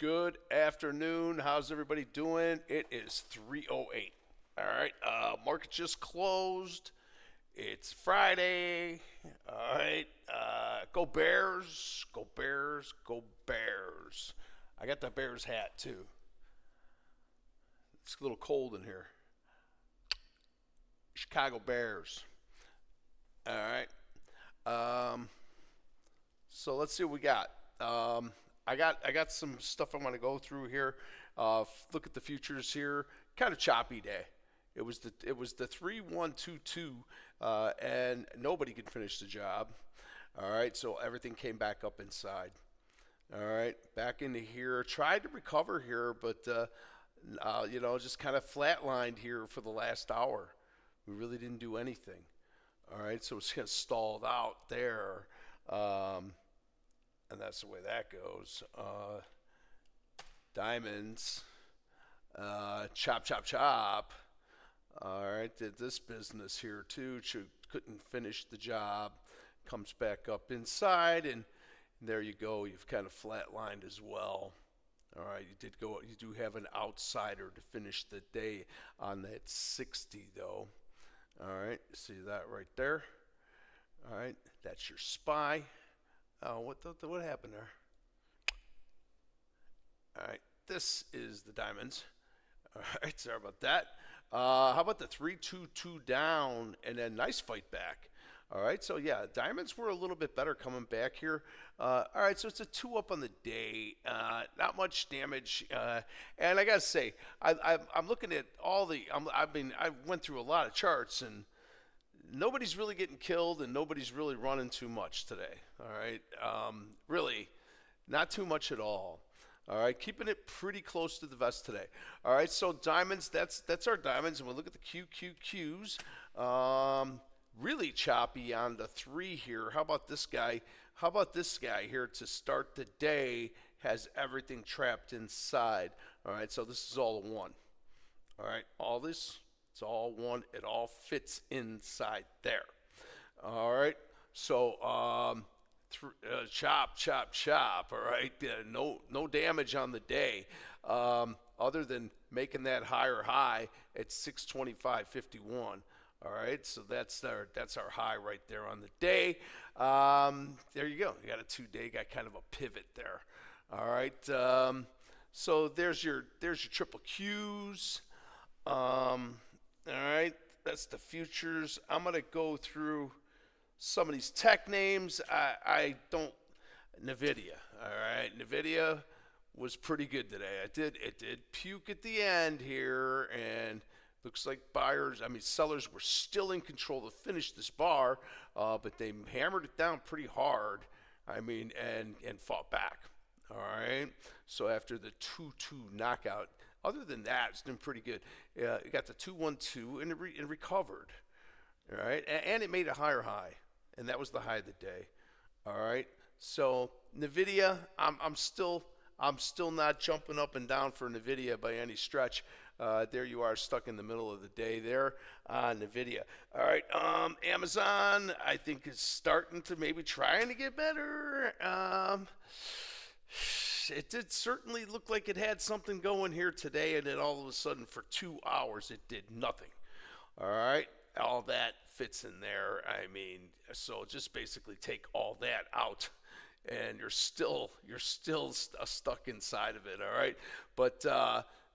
Good afternoon. How's everybody doing? It is 3:08. All right. Market just closed. It's Friday. All right. Go Bears. Go Bears. Go Bears. I got the Bears hat too. It's a little cold in here. Chicago Bears. All right. Um, so let's see what we got. I got some stuff I want to go through here. Look at the futures here. Kind of choppy day. It was the 3-1-2-2, and nobody could finish the job. All right, so everything came back up inside. All right, back into here. Tried to recover here, but just kind of flatlined here for the last hour. We really didn't do anything. All right, so it's kind of stalled out there. And that's the way that goes. Diamonds, chop, chop, chop. All right, did this business here too. Couldn't finish the job. Comes back up inside, and there you go. You've kind of flatlined as well. All right, you did go. You do have an outsider to finish the day on that 60 though. All right, see that right there. All right, that's your SPY. Oh, what happened there? All right, this is the diamonds. All right, sorry about that. How about the 3-2-2 down and then nice fight back? All right, so yeah, diamonds were a little bit better coming back here. All right, so it's a 2 up on the day. Not much damage. And I gotta say, I'm looking at all the. I went through a lot of charts, and nobody's really getting killed, and nobody's really running too much today. All right, really, not too much at all. All right, keeping it pretty close to the vest today. All right, so diamonds, that's our diamonds, and we'll look at the QQQs. Really choppy on the 3 here. How about this guy? How about this guy here to start the day? Has everything trapped inside. All right, so this is all a 1. All right, all this. It's all 1. It all fits inside there. All right. So chop, chop, chop. All right. No damage on the day, other than making that higher high at 625.51. All right. So that's our high right there on the day. There you go. You got a 2-day. Got kind of a pivot there. All right. So there's your triple Qs. All right, that's the futures. I'm going to go through some of these tech names. I don't, NVIDIA, all right. NVIDIA was pretty good today. It did puke at the end here, and looks like sellers were still in control to finish this bar, but they hammered it down pretty hard, and fought back. All right, so after the 2-2 knockout, other than that, it's been pretty good. It got the 2-1-2 and it recovered. All right, and it made a higher high, and that was the high of the day. All right, so NVIDIA, I'm still not jumping up and down for NVIDIA by any stretch. There you are, stuck in the middle of the day there on NVIDIA. All right, Amazon, I think is starting to maybe trying to get better. It did certainly look like it had something going here today, and then all of a sudden for 2 hours it did nothing. All right, all that fits in there. So just basically take all that out, and you're still stuck inside of it. All right, but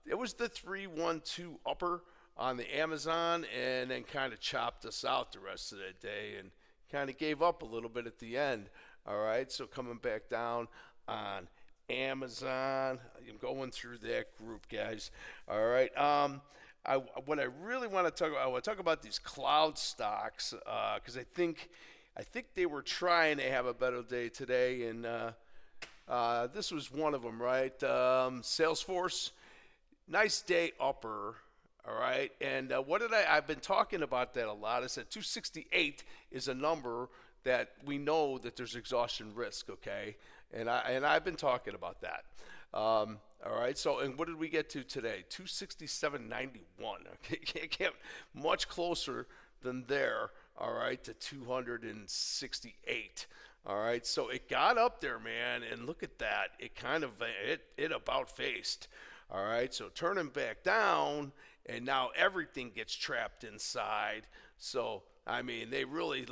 it was the 3-1-2 upper on the Amazon, and then kind of chopped us out the rest of the day, and kind of gave up a little bit at the end. All right, so coming back down on Amazon. I'm going through that group, guys. All right. What I really want to talk about, I want to talk about these cloud stocks, because I think they were trying to have a better day today, and this was one of them, right? Salesforce, nice day upper. All right, and I've been talking about that a lot. I said 268 is a number that we know that there's exhaustion risk, okay? And I've been talking about that. All right, so, and what did we get to today? 267.91. Okay, can't get much closer than there, all right, to 268. All right, so it got up there, man, and look at that. It kind of it about faced. All right, so turning back down, and now everything gets trapped inside. So I mean, they really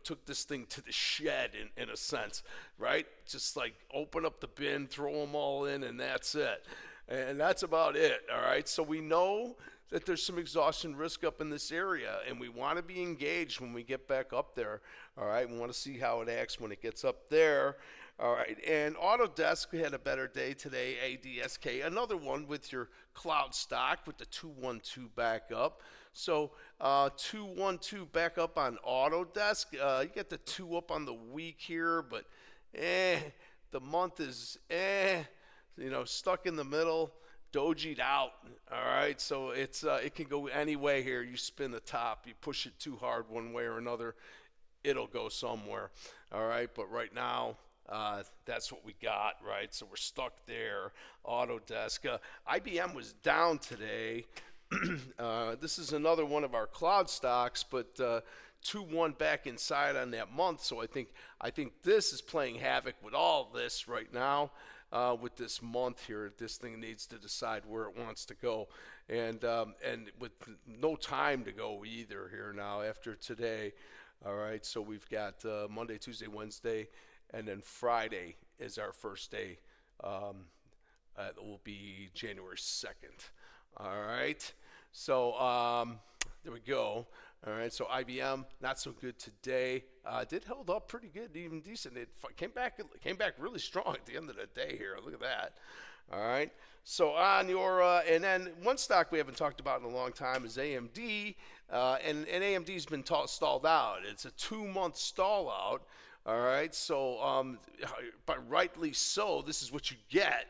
took this thing to the shed in a sense, right? Just like open up the bin, throw them all in, and that's it. And that's about it. All right, so we know that there's some exhaustion risk up in this area, and we want to be engaged when we get back up there. All right, we want to see how it acts when it gets up there. All right, and Autodesk had a better day today, ADSK, another one with your cloud stock with the 212 backup. So 212 back up on Autodesk. You get the 2 up on the week here, but the month is stuck in the middle. Doji'd out. All right, so it can go any way here. You spin the top, you push it too hard one way or another, it'll go somewhere. All right, but right now that's what we got, right? So we're stuck there. Autodesk. IBM was down today. This is another one of our cloud stocks, but 2-1 back inside on that month. So I think this is playing havoc with all this right now. With this month here, this thing needs to decide where it wants to go, and with no time to go either here now after today. All right, so we've got Monday, Tuesday, Wednesday, and then Friday is our first day. It will be January 2nd. All right, so there we go. All right, so IBM not so good today. Did held up pretty good, even decent. It came back really strong at the end of the day here. Look at that. All right. So on your and then one stock we haven't talked about in a long time is AMD, and AMD's been stalled out. It's a 2-month stall out. All right. So but rightly so. This is what you get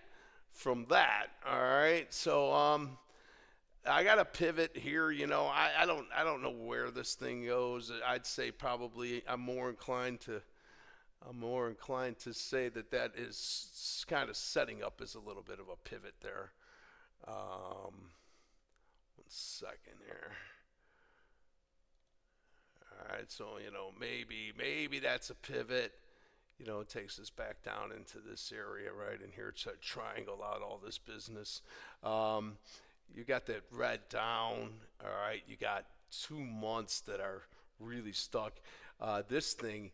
from that. All right. So I got a pivot here, I don't know where this thing goes. I'd say probably I'm more inclined to say that is kind of setting up as a little bit of a pivot there. 1 second here. All right, so maybe that's a pivot. It takes us back down into this area right in here to triangle out all this business. You got that red down, all right? You got 2 months that are really stuck. This thing,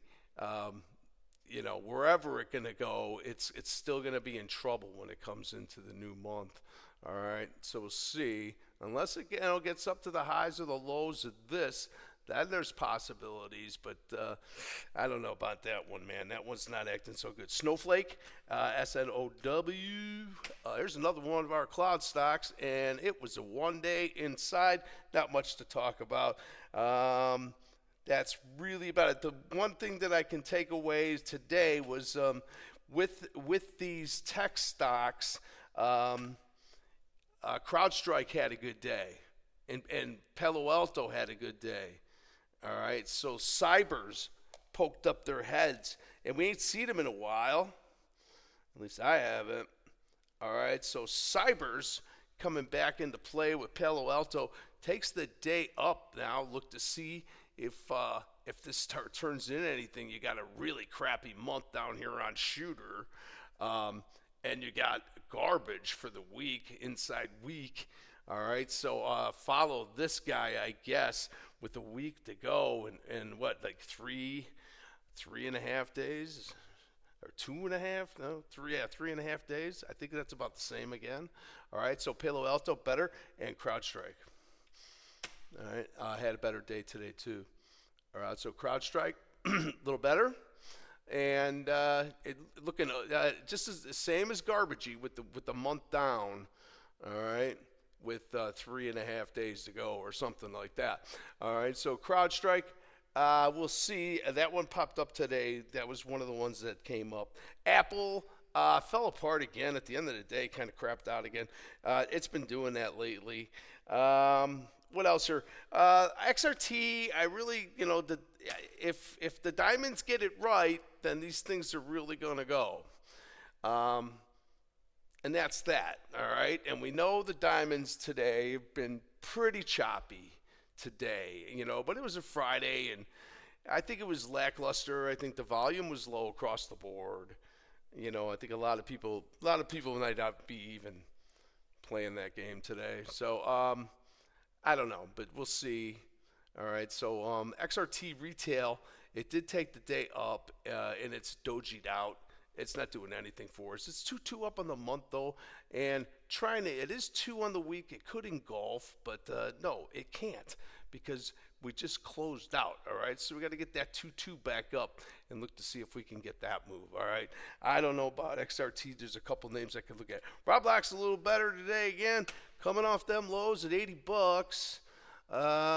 wherever it's going to go, it's still going to be in trouble when it comes into the new month, all right? So we'll see. Unless it gets up to the highs or the lows of this, then there's possibilities, but I don't know about that one, man. That one's not acting so good. Snowflake, SNOW. There's another one of our cloud stocks, and it was a 1-day inside. Not much to talk about. That's really about it. The one thing that I can take away today was with these tech stocks, CrowdStrike had a good day, and Palo Alto had a good day. All right, so Cybers poked up their heads, and we ain't seen them in a while. At least I haven't. All right, so Cybers coming back into play with Palo Alto takes the day up now. Look to see if this turns into anything. You got a really crappy month down here on Shooter, and you got garbage for the week, inside week. All right, so follow this guy, I guess, with a week to go and what, like 3.5 days or 2.5? No, 3.5 days. I think that's about the same again. All right, so Palo Alto better, and CrowdStrike. All right, had a better day today too. All right, so CrowdStrike a little better, and looking just as the same as Garbagey with the month down. All right. With 3.5 days to go or something like that. All right, so CrowdStrike, we'll see. That one popped up today. That was one of the ones that came up. Apple fell apart again at the end of the day, kind of crapped out again. It's been doing that lately. What else here? XRT, I really, if the diamonds get it right, then these things are really going to go. And that's that, all right? And we know the diamonds today have been pretty choppy today, but it was a Friday, and I think it was lackluster. I think the volume was low across the board. I think a lot of people might not be even playing that game today. So I don't know, but we'll see. All right, so XRT retail, it did take the day up, and it's dojied out. It's not doing anything for us. It's 2-2 up on the month though, and it is 2 on the week. It could engulf, but no, it can't because we just closed out. All right, so we got to get that 2-2 back up and look to see if we can get that move. All right, I don't know about XRT. There's a couple names I could look at. Roblox a little better today again, coming off them lows at $80.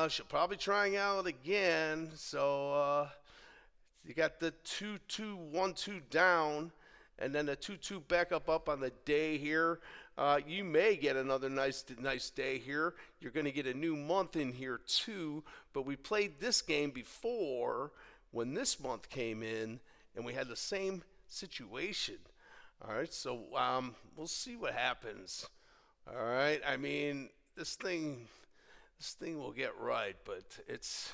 She'll probably trying out again. So you got the 2-2, 1-2 down, and then a 2-2 back up on the day here. You may get another nice day here. You're going to get a new month in here too. But we played this game before when this month came in, and we had the same situation. All right, so we'll see what happens. All right, I mean this thing will get right, but it's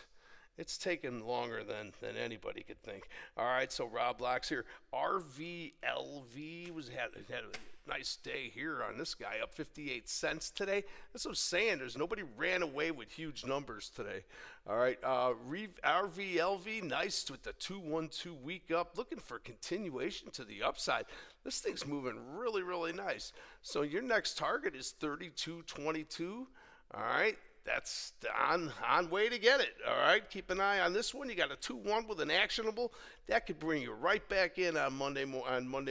taken longer than anybody could think. All right, so Roblox here. RVLV had a nice day here on this guy, up 58 cents today. That's what I'm saying. Nobody ran away with huge numbers today. All right, RVLV, nice with the 2-1-2 week up, looking for continuation to the upside. This thing's moving really, really nice. So your next target is 32.22. All right. That's on way to get it. All right, keep an eye on this one. You got a 2-1 with an actionable that could bring you right back in on Monday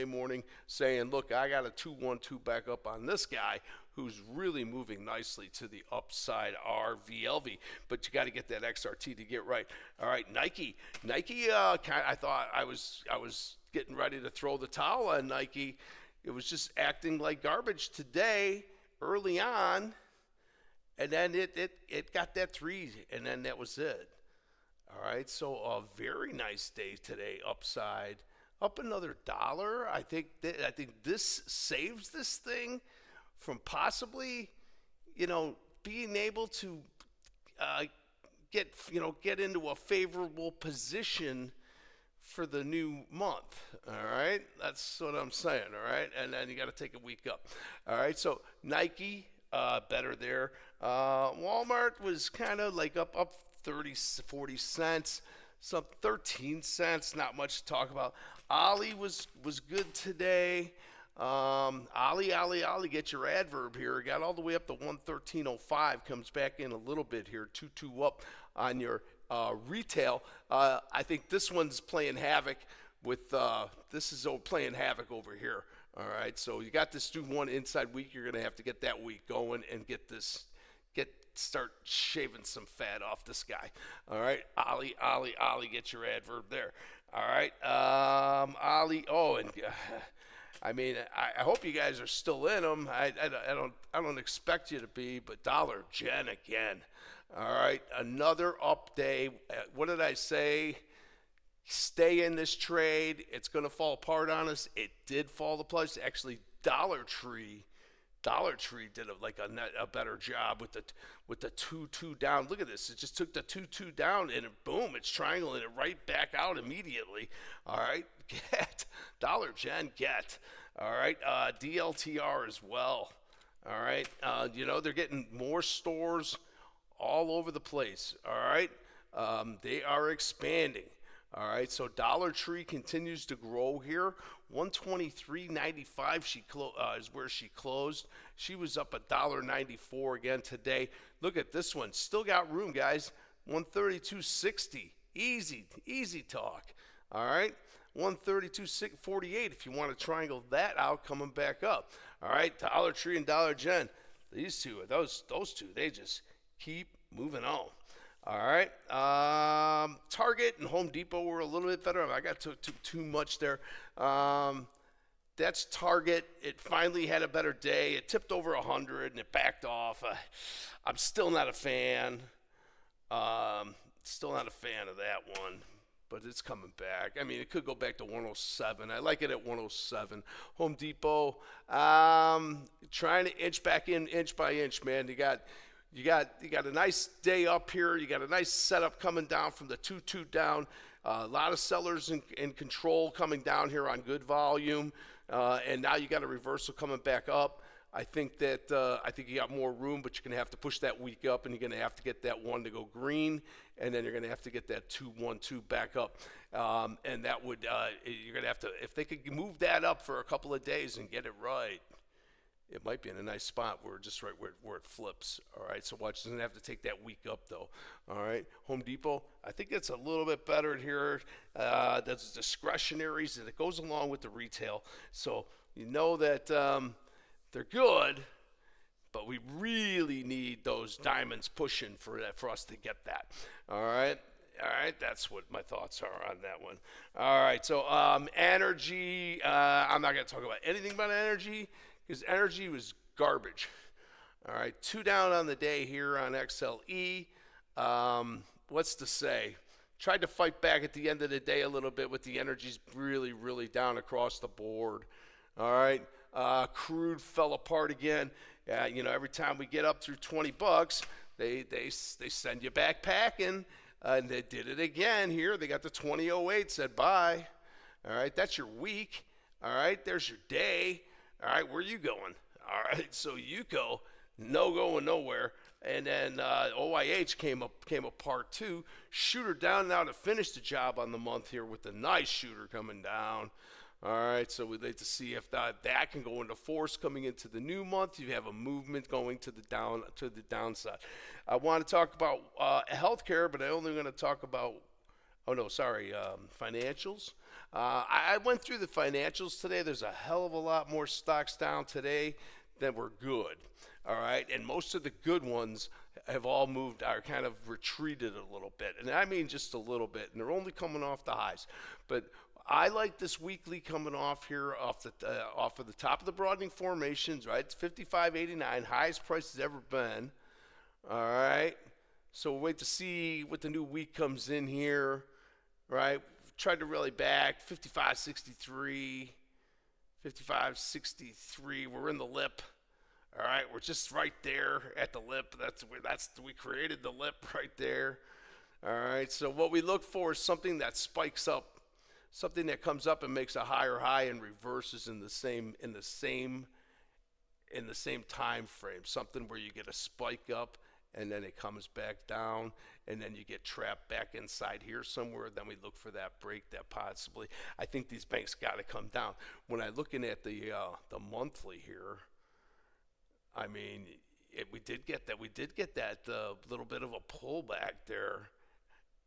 morning, saying, "Look, I got a 2-1-2 back up on this guy who's really moving nicely to the upside." RVLV, but you got to get that XRT to get right. All right, Nike. I thought I was getting ready to throw the towel on Nike. It was just acting like garbage today early on. And then it got that 3, and then that was it. All right, so a very nice day today, upside, up another $1. I think this saves this thing from possibly, being able to get into a favorable position for the new month. All right, that's what I'm saying. All right, and then you got to take a week up. All right, so Nike. Better there. Walmart was kind of like up 40 cents, some 13 cents, not much to talk about. Ali was good today. Ali, get your adverb here. Got all the way up to 113.05, comes back in a little bit here, 2-2 up on your retail. I think this one's playing havoc with, playing havoc over here. All right, so you got this 2-1 inside week. You're going to have to get that week going and start shaving some fat off this guy. All right, Ali, get your adverb there. All right, Ali. Oh, and I mean, I hope you guys are still in them. I don't expect you to be, but Dollar Gen again. All right, another up day. What did I say? Stay in this trade. It's going to fall apart on us. It did fall to place. Actually, Dollar Tree did a better job with the 2-2 down. Look at this. It just took the 2-2 down and boom, it's triangling it right back out immediately. All right, Dollar Gen get. All right, DLTR as well. All right, they're getting more stores all over the place. All right, they are expanding. All right, so Dollar Tree continues to grow here. 123.95 is where she closed. She was up $1.94 again today. Look at this one. Still got room, guys. 132.60. Easy talk. All right, 132.48 if you want to triangle that out, coming back up. All right, Dollar Tree and Dollar Gen. These two, those two, they just keep moving on. All right, Target and Home Depot were a little bit better. I got too much there. That's Target. It finally had a better day. It tipped over 100 and it backed off. I'm still not a fan. Still not a fan of that one, but it's coming back. I mean, it could go back to 107. I like it at 107. Home Depot, trying to inch back in, inch by inch, man. You got you got a nice day up here. You got a nice setup coming down from the 2-2 down. A lot of sellers in control coming down here on good volume, and now you got a reversal coming back up. I think you got more room, but you're going to have to push that week up, and you're going to have to get that 1 to go green, and then you're going to have to get that 2-1-2 back up. And that would you're going to have to, if they could move that up for a couple of days and get it right, it might be in a nice spot where just right where it flips. All right, so watch. Doesn't have to take that week up though. All right, Home Depot. I think it's a little bit better here. That's discretionaries, and it goes along with the retail. So you know that they're good, but we really need those diamonds pushing for us to get that. All right. All right, that's what my thoughts are on that one. All right, so energy. I'm not going to talk about anything about energy, because energy was garbage. All right, 2 down on the day here on XLE. What's to say? Tried to fight back at the end of the day a little bit with the energies really, really down across the board. All right, crude fell apart again. Every time we get up through $20, they send you back packing. And they did it again here. They got the 2008, said bye. All right, that's your week. All right, there's your day. All right, where you going? All right, so UCO, no going nowhere. And then OIH came apart too. Shooter down now to finish the job on the month here with the nice shooter coming down. All right, so we'd like to see if that can go into force coming into the new month. You have a movement going to the downside. I want to talk about healthcare, but I only going to talk about financials. I went through the financials today. There's a hell of a lot more stocks down today than were good. All right, and most of the good ones have all moved, are kind of retreated a little bit, and I mean just a little bit, and they're only coming off the highs. But I like this weekly coming off here off of the top of the broadening formations, right? It's 55.89, highest price has ever been. All right, so we'll wait to see what the new week comes in here, right? Tried to rally back, 55.63, 55.63. We're in the lip. All right, we're just right there at the lip. We created the lip right there. All right, so what we look for is something that spikes up, something that comes up and makes a higher high and reverses in the same time frame. Something where you get a spike up and then it comes back down, and then you get trapped back inside here somewhere. Then we look for that break that possibly. I think these banks got to come down. When I'm looking at the monthly here, I mean, we did get that little bit of a pullback there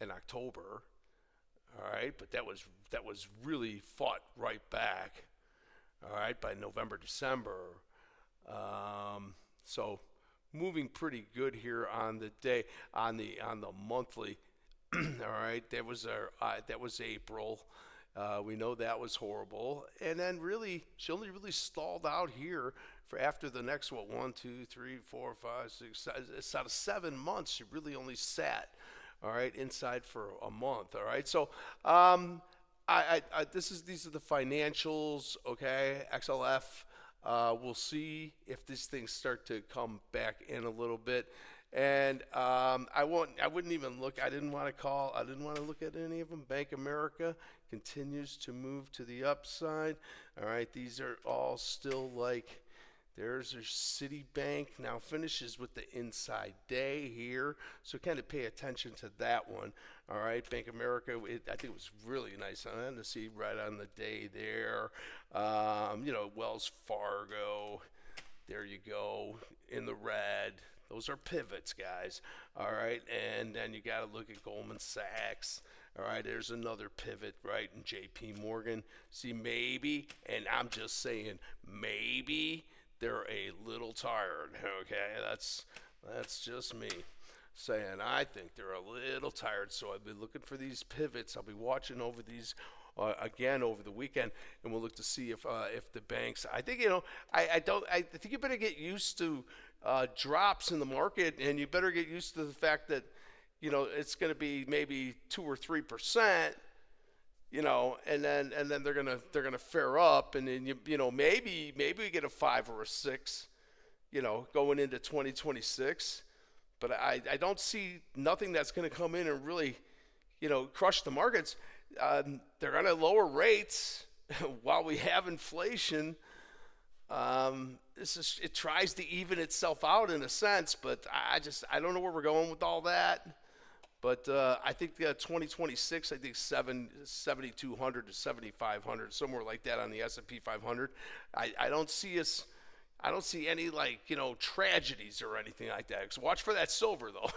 in October. All right, but that was really fought right back. All right, by November, December. So moving pretty good here on the day, on the monthly. All right, that was April. We know that was horrible, and then really she only really stalled out here for after the next 1, 2, 3, 4, 5, 6. It's out of 7 months. She really only sat, all right, inside for a month. All right, so these are the financials. Okay, XLF. We'll see if these things start to come back in a little bit. And I wouldn't even look. I didn't want to look at any of them. Bank America continues to move to the upside. All right, these are all still like. There's your Citibank, now finishes with the inside day here, so kind of pay attention to that one. All right, Bank America, I think it was really nice to see right on the day there. Wells Fargo, there you go, in the red. Those are pivots, guys. All right, and then you got to look at Goldman Sachs. All right, there's another pivot, right, in JP Morgan. See, maybe, and I'm just saying, maybe they're a little tired, okay? That's just me saying I think they're a little tired, so I'll be looking for these pivots. I'll be watching over these again over the weekend, and we'll look to see if the banks. I think I think you better get used to drops in the market, and you better get used to the fact that it's going to be maybe 2 or 3%. And then they're gonna fare up, and then maybe we get a 5 or a 6, going into 2026. but I don't see nothing that's going to come in and really, crush the markets. They're going to lower rates while we have inflation. It tries to even itself out in a sense, but I don't know where we're going with all that. But I think 2026, I think 7,200 to 7,500, somewhere like that on the S&P 500. I don't see any tragedies or anything like that. So watch for that silver though.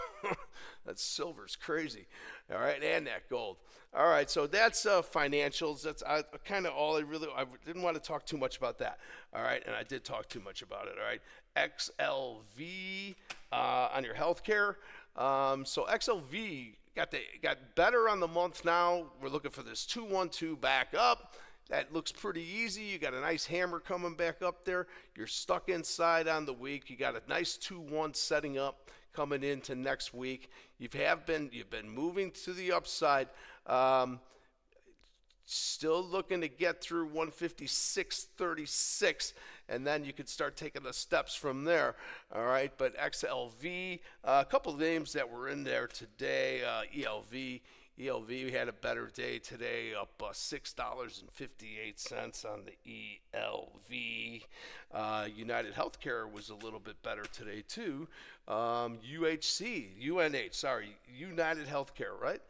That silver's crazy. All right, and that gold. All right, so that's financials. That's kind of all I didn't want to talk too much about that. All right, and I did talk too much about it. All right, XLV on your healthcare. So XLV got better on the month now. We're looking for this 212 back up. That looks pretty easy. You got a nice hammer coming back up there. You're stuck inside on the week. You got a nice 2-1 setting up coming into next week. You've been moving to the upside. Still looking to get through 156.36, and then you could start taking the steps from there. All right, but XLV, a couple of names that were in there today. ELV had a better day today, up $6.58 on the ELV. United Healthcare was a little bit better today too. United Healthcare, right?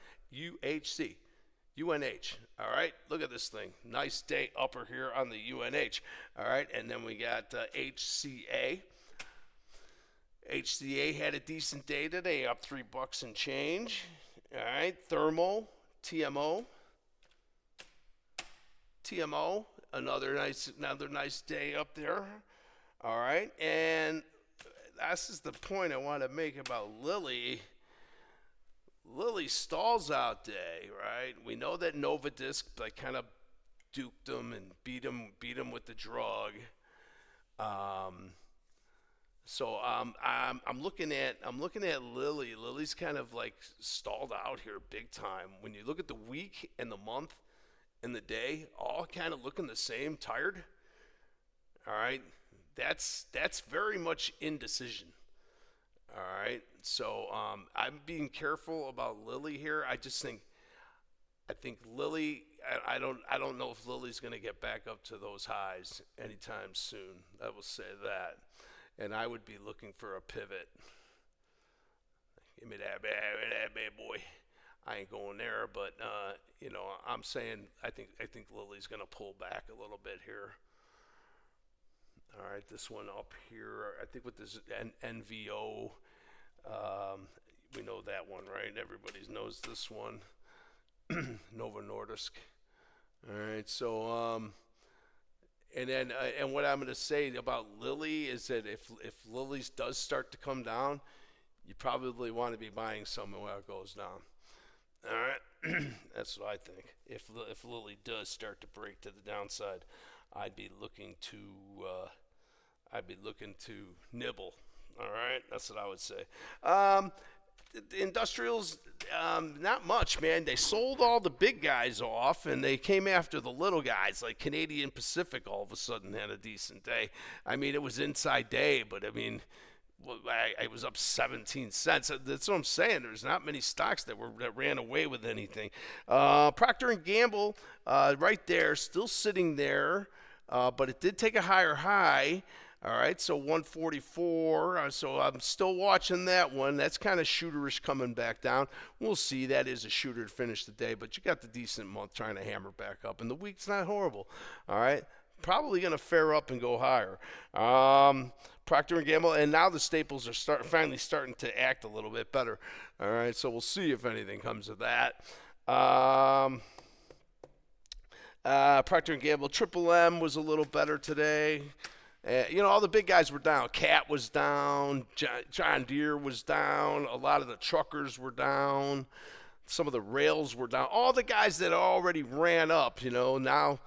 UNH. All right, look at this thing. Nice day upper here on the UNH. All right, and then we got HCA. HCA had a decent day today, up $3 and change. All right, Thermo, TMO, another nice day up there. All right, and this is the point I want to make about Lilly. Lilly stalls out day, right? We know that Novartis kind of duped them and beat them with the drug. So I'm looking at Lilly. Lilly's kind of stalled out here big time. When you look at the week and the month and the day, all kind of looking the same, tired. All right, that's very much indecision. All right, so I'm being careful about Lilly here. I think Lilly. I don't know if Lilly's going to get back up to those highs anytime soon. I will say that, and I would be looking for a pivot. Give me that bad boy. I ain't going there, but I'm saying I think Lilly's going to pull back a little bit here. All right, this one up here, I think with this NVO, we know that one, right? Everybody knows this one. Novo Nordisk. All right, so and then and what I'm going to say about Lilly is that if Lilly's does start to come down, you probably want to be buying some while it goes down. All right, that's what I think. If Lilly does start to break to the downside, I'd be looking to nibble. All right, that's what I would say. The industrials, not much, man. They sold all the big guys off, and they came after the little guys. Like Canadian Pacific all of a sudden had a decent day. I mean, it was inside day, but I mean, I was up 17 cents. That's what I'm saying. There's not many stocks that ran away with anything. Procter & Gamble, right there, still sitting there, but it did take a higher high. All right, so 144. So I'm still watching that one. That's kind of shooterish coming back down. We'll see. That is a shooter to finish the day, but you got the decent month trying to hammer back up, and the week's not horrible. All right, probably going to fare up and go higher. Procter & Gamble, and now the staples are finally starting to act a little bit better. All right, so we'll see if anything comes of that. Procter & Gamble, Triple M was a little better today. All the big guys were down. Cat was down. John Deere was down. A lot of the truckers were down. Some of the rails were down. All the guys that already ran up, now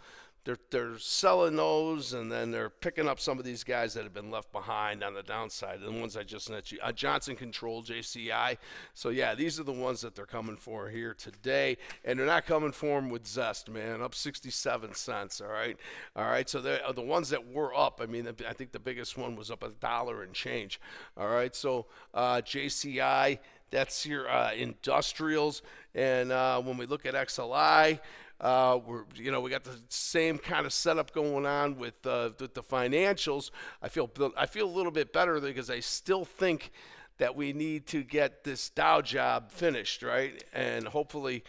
they're selling those, and then they're picking up some of these guys that have been left behind on the downside. The ones I just mentioned, Johnson Control, JCI. So yeah, these are the ones that they're coming for here today, and they're not coming for them with zest, man. Up 67 cents. All right. So the ones that were up. I mean, I think the biggest one was up $1 and change. All right. So JCI. That's your industrials, and when we look at XLI. We got the same kind of setup going on with the financials. I feel a little bit better because I still think that we need to get this Dow job finished, right? And hopefully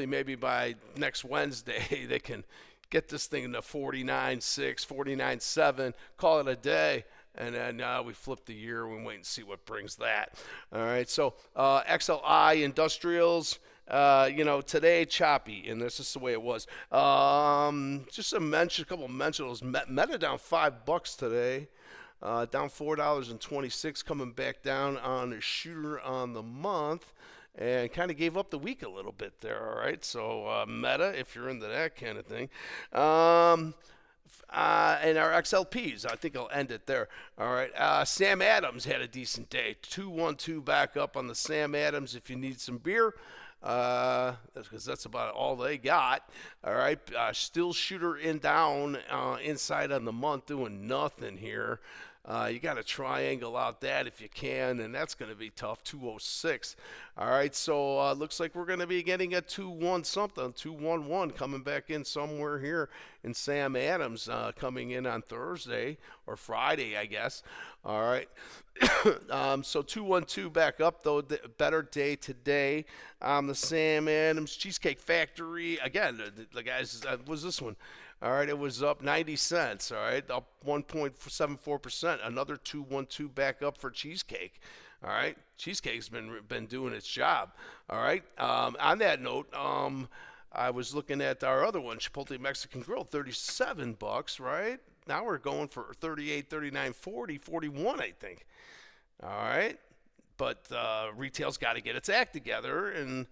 maybe by next Wednesday they can get this thing into 49.6, 49.7, call it a day. And then we flip the year. We wait and see what brings that. All right. So XLI Industrials. Today choppy, and this is the way it was. Just a couple of mentions. Meta down $5 today, down $4.26, coming back down on the shooter on the month, and kind of gave up the week a little bit there. All right, so Meta, if you're into that kind of thing. And our XLPs, I think I'll end it there. All right. Sam Adams had a decent day. 212 back up on the Sam Adams if you need some beer. Because that's about all they got. All right. Still shooter down inside on the month, doing nothing here. You got to triangle out that if you can, and that's going to be tough. 206. All right, so looks like we're going to be getting a 2-1 something, 2-1-1 coming back in somewhere here in Sam Adams coming in on Thursday or Friday, I guess. All right, so 212 back up though. Better day today. The Sam Adams Cheesecake Factory again. The guys, was this one? All right, it was up 90 cents. All right, up 1.74%. Another 212 back up for Cheesecake. All right, Cheesecake's been doing its job. All right. On that note, I was looking at our other one, Chipotle Mexican Grill, $37. Right now we're going for 38, 39, 40, 41, I think. All right, but retail's got to get its act together, and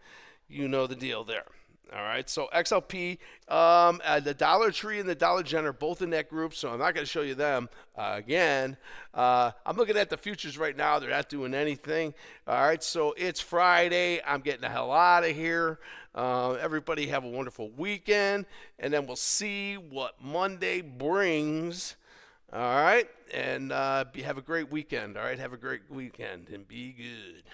you know the deal there. All right, so XLP, the Dollar Tree and the Dollar General are both in that group, so I'm not going to show you them again. I'm looking at the futures right now. They're not doing anything. All right, so it's Friday. I'm getting the hell out of here. Everybody have a wonderful weekend, and then we'll see what Monday brings. All right, and have a great weekend. All right, have a great weekend, and be good.